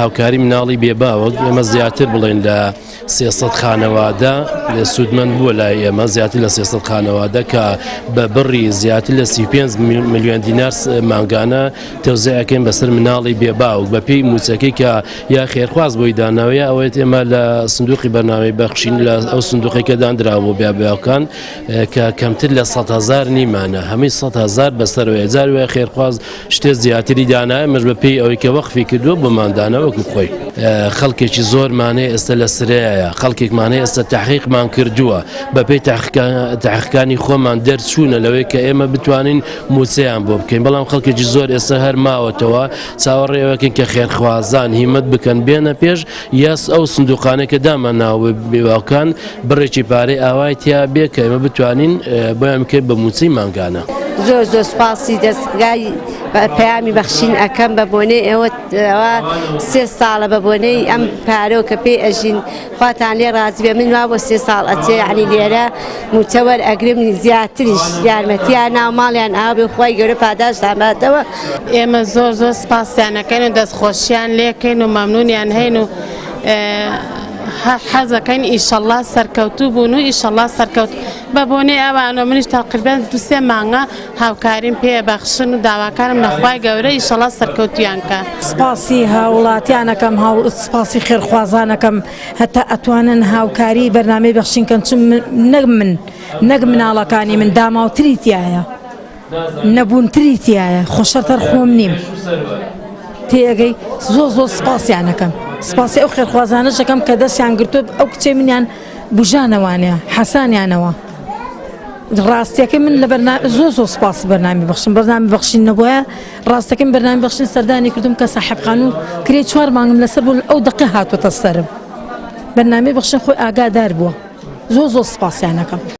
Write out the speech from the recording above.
هاوکاری مناڵی بێباوەک ئێمە زیاتر بڵێن لە 300 خانەوادە سوودمەند بووە لای ئێمە زیاتر لە 300 خانەوادە کە بە بڕی زیاتر لە 35 میلیۆن دینار مانگانە تەوزیعەکەین بەسەر مناڵی بێباوک بە پێی موچەکەی کە یا خێرخواز بۆی داناویە ئەوەیت ئێمە لە سندوقی بەرنامەی بەخشین لە ئەو سندوقێکە دانراوە بۆ بێباوکان کە کەمتر لە 100,000 نیمانە هەمووی 100,000 بەسەرەوەی جار وێ خێرخواز شتێ زیاتری دانایە مەش بە پێی ئەوەی کە وەقفی کردووە بۆماندانە وەکو خۆی خەڵکێکی زۆرمانەیە ئێستا لە سرەیە خەڵکێکمانەیە ئێستا تحقیقمان کردووە بەپێی تحقیقانی خۆمان دەرچوونە لەوەی کە ئێمە بتوانین موچەیان بۆ بکەین بەڵام خەڵکێکی زۆر ئێستا هەر ماوەتەوە چاوەڕێوەکەن کە خێرخوازان هیمەت بکەن بێنە پێش یاس ئەو سندوقانێکە دامان ناوە بێباوکان بڕێکی پارەی ئاوای تیا بێ کە ئێمە بتوانین بۆیان بکەین بە موچەی مانگانە. زۆر زۆر سپاسی دەستگای پەیامی بەخشین ئەەکەم بە بۆنەی ئێوە 3 ساڵە بە بۆنەی ئەم پارۆ کە پێی ئەژین خواتان لێ ڕازی بێ من وا بۆ 3 ساڵ ئەچێ عنی لێرە موچەوەر ئەگرم زیاتریش یارمەتیان ناو ماڵیان ئاو بێ خۆی گەورە پاداشتان باتەوە. ئێمە زۆر زۆر سپاسیانەکەین و دەستخۆشیان لێکەین و مەمنونیان هەین و حەزەکەین ئیشەڵڵا سەرکەوتوو بوون و ئیشەڵڵا سەرکەوت بە بۆنەی ئەوانە منیش تقریبان 2-3 مانگە هاوکاریم پێ بەخشن و داواکارم لەخوای گەورە ئیشەڵڵا سەرکەوتویان کە. سپاسی هاوڵاتیانەکەم سپاسی خێرخوازانەکەم هەتا ئەتوانن هاوکاری بەرنامەی بەخشینکەن چون نەک مناڵەکانی من داماوتریتیایە نەبوونتریتیایە خۆشەتر خۆم نیم تێگەی زۆر سپاسیانەکەم سپاسی ئەو خێرخوازانە شەکەم کە دەستیان گرتووە ئەو کچێ منیان بژانەوانەیە حەسانیانەوە ڕاستیەکەی من لە زۆر سپاسی بەرنامی بەخشین بەرنامی بەخشین نەبووە ڕاستەکەم بەرنامی بەخشین سەردانی کردم کە ساحێبخان و کرێ 4 مانگم لەسەر بوو ئەو دقی هاتووەتە سەرم بەرنامی بەخشین خۆی ئاگادار بووە زۆر سپاسیانەکەم.